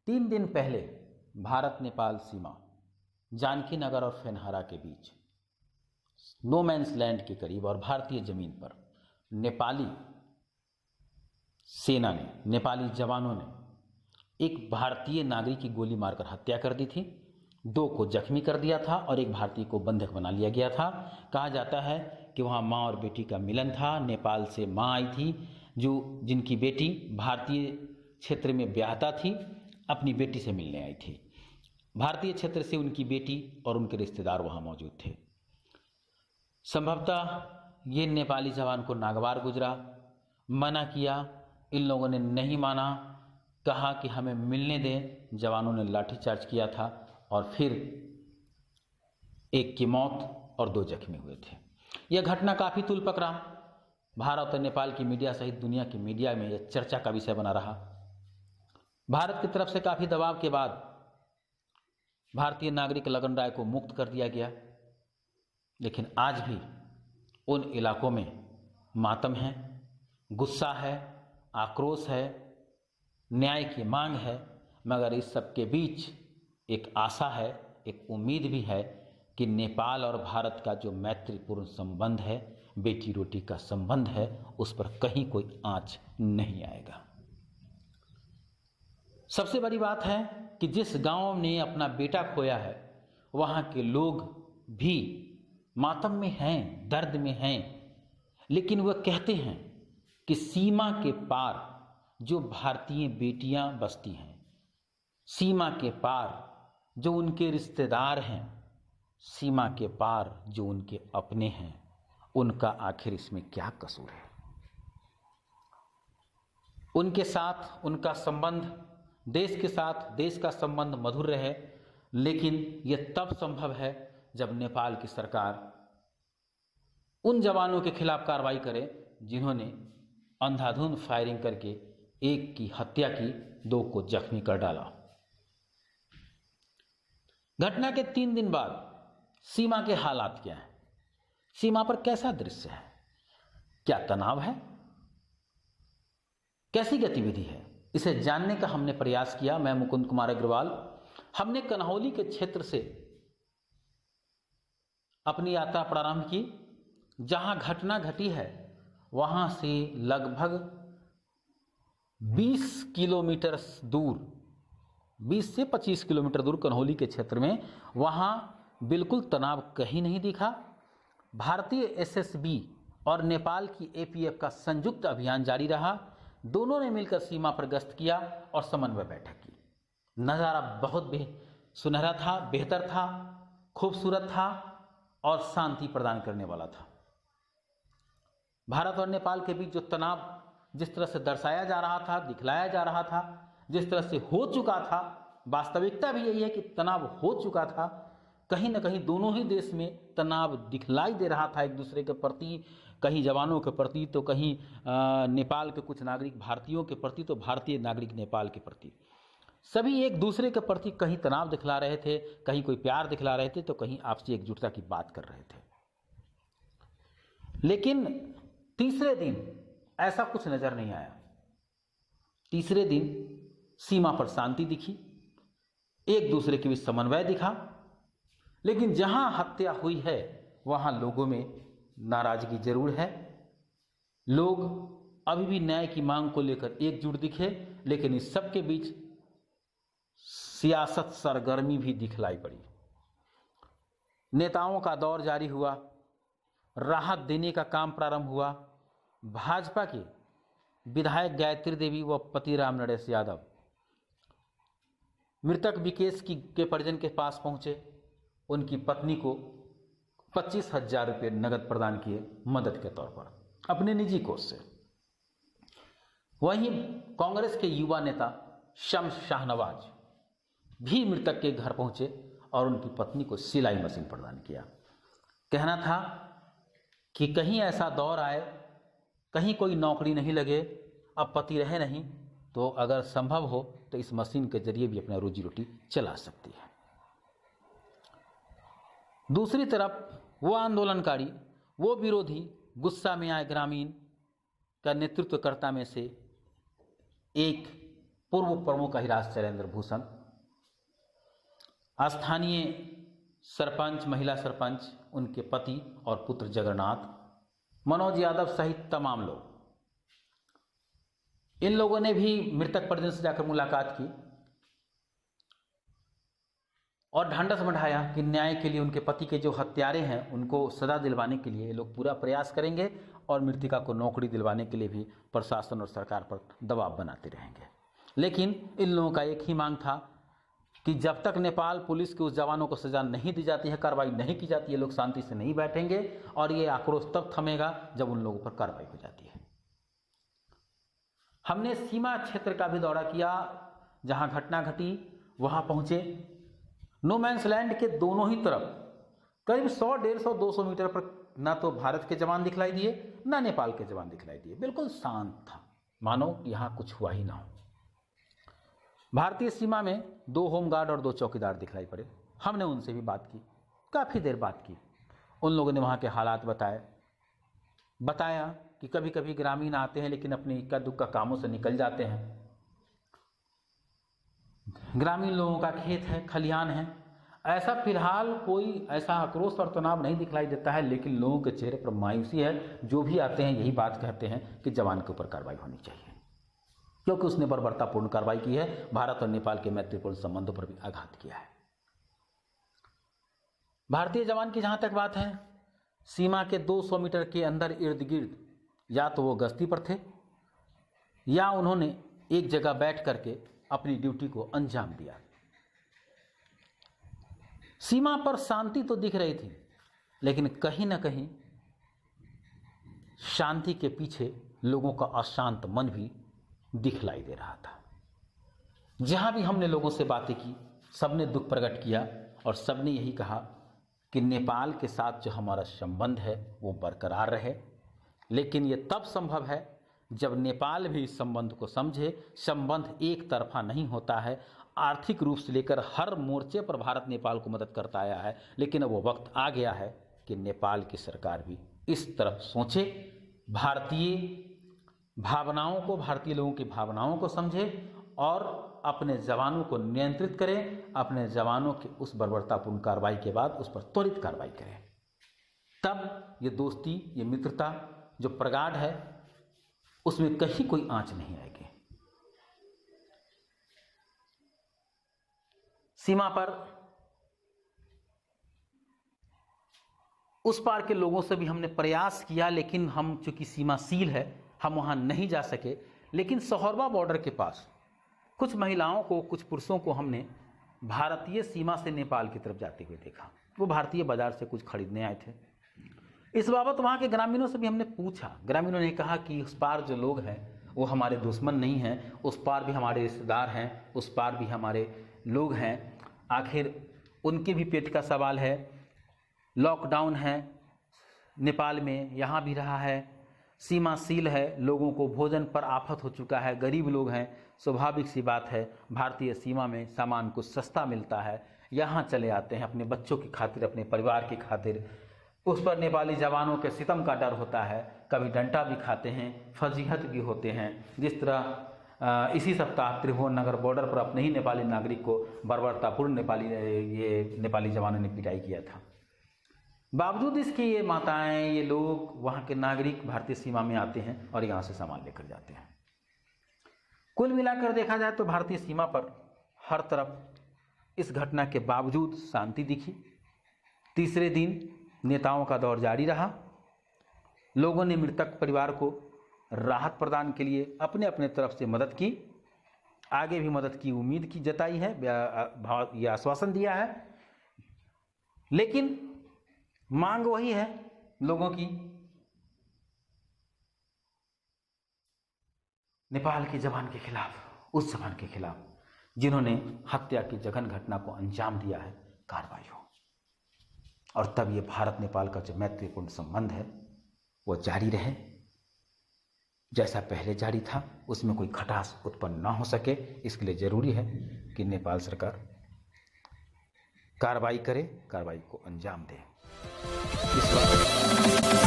3 दिन पहले भारत नेपाल सीमा जानकी नगर और फेनहारा के बीच नो मैंस लैंड के करीब और भारतीय जमीन पर नेपाली सेना ने, नेपाली जवानों ने एक भारतीय नागरिक की गोली मारकर हत्या कर दी थी। 2 को जख्मी कर दिया था और एक भारतीय को बंधक बना लिया गया था। कहा जाता है कि वहाँ माँ और बेटी का मिलन था। नेपाल से माँ आई थी जिनकी बेटी भारतीय क्षेत्र में ब्याहता थी, अपनी बेटी से मिलने आई थी। भारतीय क्षेत्र से उनकी बेटी और उनके रिश्तेदार वहाँ मौजूद थे। संभवतः ये नेपाली जवान को नागवार गुजरा, मना किया, इन लोगों ने नहीं माना, कहा कि हमें मिलने दें। जवानों ने लाठीचार्ज किया था और फिर एक की मौत और 2 जख्मी हुए थे। यह घटना काफ़ी तूल पकड़ा। भारत और नेपाल की मीडिया सहित दुनिया की मीडिया में यह चर्चा का विषय बना रहा। भारत की तरफ से काफ़ी दबाव के बाद भारतीय नागरिक लगन राय को मुक्त कर दिया गया, लेकिन आज भी उन इलाकों में मातम है, गुस्सा है, आक्रोश है, न्याय की मांग है। मगर इस सब के बीच एक आशा है, एक उम्मीद भी है कि नेपाल और भारत का जो मैत्रीपूर्ण संबंध है, बेटी रोटी का संबंध है, उस पर कहीं कोई आंच नहीं आएगा। सबसे बड़ी बात है कि जिस गांव ने अपना बेटा खोया है, वहां के लोग भी मातम में हैं, दर्द में हैं, लेकिन वह कहते हैं कि सीमा के पार जो भारतीय बेटियां बसती हैं, सीमा के पार जो उनके रिश्तेदार हैं, सीमा के पार जो उनके अपने हैं, उनका आखिर इसमें क्या कसूर है। उनके साथ उनका संबंध, देश के साथ देश का संबंध मधुर रहे, लेकिन यह तब संभव है जब नेपाल की सरकार उन जवानों के खिलाफ कार्रवाई करे जिन्होंने अंधाधुंध फायरिंग करके 1 की हत्या की, 2 को जख्मी कर डाला। घटना के 3 दिन बाद सीमा के हालात क्या हैं? सीमा पर कैसा दृश्य है? क्या तनाव है? कैसी गतिविधि है? इसे जानने का हमने प्रयास किया। मैं मुकुंद कुमार अग्रवाल। हमने कन्हौली के क्षेत्र से अपनी यात्रा प्रारंभ की। जहां घटना घटी है वहां से लगभग 20 किलोमीटर दूर, 20 से 25 किलोमीटर दूर कन्हौली के क्षेत्र में, वहां बिल्कुल तनाव कहीं नहीं दिखा। भारतीय एसएसबी और नेपाल की एपीएफ का संयुक्त अभियान जारी रहा। दोनों ने मिलकर सीमा पर गश्त किया और समन्वय बैठक की। नज़ारा बहुत सुनहरा था, बेहतर था, खूबसूरत था और शांति प्रदान करने वाला था। भारत और नेपाल के बीच जो तनाव जिस तरह से दर्शाया जा रहा था, दिखलाया जा रहा था, जिस तरह से हो चुका था, वास्तविकता भी यही है कि तनाव हो चुका था। कहीं ना कहीं दोनों ही देश में तनाव दिखलाई दे रहा था एक दूसरे के प्रति, कहीं जवानों के प्रति तो कहीं नेपाल के कुछ नागरिक भारतीयों के प्रति, तो भारतीय नागरिक नेपाल के प्रति। सभी एक दूसरे के प्रति कहीं तनाव दिखला रहे थे, कहीं कोई प्यार दिखला रहे थे, तो कहीं आपसी एकजुटता की बात कर रहे थे। लेकिन तीसरे दिन ऐसा कुछ नजर नहीं आया। तीसरे दिन सीमा पर शांति दिखी, एक दूसरे के बीच समन्वय दिखा, लेकिन जहां हत्या हुई है वहां लोगों में नाराजगी जरूर है। लोग अभी भी न्याय की मांग को लेकर एकजुट दिखे, लेकिन इस सब के बीच सियासत सरगर्मी भी दिखलाई पड़ी। नेताओं का दौर जारी हुआ, राहत देने का काम प्रारंभ हुआ। भाजपा के विधायक गायत्री देवी व पति राम नरेश यादव मृतक विकेश के परिजन के पास पहुंचे, उनकी पत्नी को 25,000 रुपये नगद प्रदान किए मदद के तौर पर अपने निजी कोष से। वहीं कांग्रेस के युवा नेता शम्स शाहनवाज भी मृतक के घर पहुंचे और उनकी पत्नी को सिलाई मशीन प्रदान किया। कहना था कि कहीं ऐसा दौर आए, कहीं कोई नौकरी नहीं लगे, अब पति रहे नहीं, तो अगर संभव हो तो इस मशीन के जरिए भी अपना रोजी रोटी चला सकती है। दूसरी तरफ वो आंदोलनकारी, वो विरोधी, गुस्सा में आए ग्रामीण का नेतृत्वकर्ता में से एक पूर्व प्रमुख अहिराज शैलेंद्र भूषण, स्थानीय सरपंच, महिला सरपंच, उनके पति और पुत्र जगन्नाथ, मनोज यादव सहित तमाम लोग, इन लोगों ने भी मृतक परिजन से जाकर मुलाकात की और ढांढस बढ़ाया कि न्याय के लिए उनके पति के जो हत्यारे हैं उनको सजा दिलवाने के लिए ये लोग पूरा प्रयास करेंगे और मृतका को नौकरी दिलवाने के लिए भी प्रशासन और सरकार पर दबाव बनाते रहेंगे। लेकिन इन लोगों का एक ही मांग था कि जब तक नेपाल पुलिस के उस जवानों को सजा नहीं दी जाती है, कार्रवाई नहीं की जाती है, लोग शांति से नहीं बैठेंगे और ये आक्रोश तब थमेगा जब उन लोगों पर कार्रवाई हो जाती है। हमने सीमा क्षेत्र का भी दौरा किया, जहां घटना घटी वहां पहुंचे। नो मैंस लैंड के दोनों ही तरफ करीब 100, 150, 200 मीटर पर ना तो भारत के जवान दिखलाई दिए ना नेपाल के जवान दिखलाई दिए। बिल्कुल शांत था, मानो यहां कुछ हुआ ही ना हो। भारतीय सीमा में 2 होमगार्ड और 2 चौकीदार दिखलाई पड़े। हमने उनसे भी बात की, काफ़ी देर बात की। उन लोगों ने वहाँ के हालात बताया कि कभी कभी ग्रामीण आते हैं लेकिन अपने इक्का दुक्का कामों से निकल जाते हैं। ग्रामीण लोगों का खेत है, खलिहान है। ऐसा फिलहाल कोई ऐसा आक्रोश और तनाव नहीं दिखलाई देता है, लेकिन लोगों के चेहरे पर मायूसी है। जो भी आते हैं यही बात कहते हैं कि जवान के ऊपर कार्रवाई होनी चाहिए, क्योंकि उसने बर्बरतापूर्ण कार्रवाई की है, भारत और नेपाल के मैत्रीपूर्ण संबंधों पर भी आघात किया है। भारतीय जवान की जहां तक बात है, सीमा के 200 मीटर के अंदर इर्द गिर्द या तो वो गश्ती पर थे या उन्होंने एक जगह बैठ करके अपनी ड्यूटी को अंजाम दिया। सीमा पर शांति तो दिख रही थी, लेकिन कहीं ना कहीं शांति के पीछे लोगों का अशांत मन भी दिखलाई दे रहा था। जहां भी हमने लोगों से बातें की, सबने दुख प्रकट किया और सबने यही कहा कि नेपाल के साथ जो हमारा संबंध है वो बरकरार रहे, लेकिन ये तब संभव है जब नेपाल भी इस संबंध को समझे। संबंध एक तरफा नहीं होता है। आर्थिक रूप से लेकर हर मोर्चे पर भारत नेपाल को मदद करता आया है, लेकिन अब वो वक्त आ गया है कि नेपाल की सरकार भी इस तरफ सोचे, भारतीय भावनाओं को, भारतीय लोगों की भावनाओं को समझे और अपने जवानों को नियंत्रित करें। अपने जवानों की उस बर्बरतापूर्ण कार्रवाई के बाद उस पर त्वरित कार्रवाई करें। तब ये दोस्ती, ये मित्रता जो प्रगाढ़ है, उसमें कहीं कोई आंच नहीं आएगी। सीमा पर उस पार के लोगों से भी हमने प्रयास किया, लेकिन हम चूंकि सीमा सील है, हम वहां नहीं जा सके। लेकिन सहोरबा बॉर्डर के पास कुछ महिलाओं को, कुछ पुरुषों को हमने भारतीय सीमा से नेपाल की तरफ जाते हुए देखा। वो भारतीय बाजार से कुछ खरीदने आए थे। इस बाबत वहाँ के ग्रामीणों से भी हमने पूछा। ग्रामीणों ने कहा कि उस पार जो लोग हैं वो हमारे दुश्मन नहीं हैं, उस पार भी हमारे रिश्तेदार हैं, उस पार भी हमारे लोग हैं। आखिर उनके भी पेट का सवाल है। लॉकडाउन है नेपाल में, यहाँ भी रहा है, सीमा सील है, लोगों को भोजन पर आफत हो चुका है, गरीब लोग हैं। स्वाभाविक सी बात है, भारतीय सीमा में सामान कुछ सस्ता मिलता है, यहाँ चले आते हैं अपने बच्चों की खातिर, अपने परिवार की खातिर। उस पर नेपाली जवानों के सितम का डर होता है, कभी डंडा भी खाते हैं, फजीहत भी होते हैं। जिस तरह इसी सप्ताह त्रिभुवन नगर बॉर्डर पर अपने ही नेपाली नागरिक को बर्बरतापूर्ण नेपाली जवानों ने पिटाई किया था। बावजूद इसके ये माताएं, ये लोग, वहाँ के नागरिक भारतीय सीमा में आते हैं और यहाँ से सामान लेकर जाते हैं। कुल मिलाकर देखा जाए तो भारतीय सीमा पर हर तरफ इस घटना के बावजूद शांति दिखी। तीसरे दिन नेताओं का दौर जारी रहा। लोगों ने मृतक परिवार को राहत प्रदान के लिए अपने अपने तरफ से मदद की, आगे भी मदद की उम्मीद की जताई है, यह आश्वासन दिया है। लेकिन मांग वही है लोगों की, नेपाल के जवान के खिलाफ, उस जवान के खिलाफ जिन्होंने हत्या की जघन्य घटना को अंजाम दिया है, कार्रवाई हो। और तब ये भारत नेपाल का जो मैत्रीपूर्ण संबंध है वो जारी रहे, जैसा पहले जारी था, उसमें कोई खटास उत्पन्न ना हो सके। इसके लिए जरूरी है कि नेपाल सरकार कार्रवाई करे, कार्रवाई को अंजाम दे। इस बात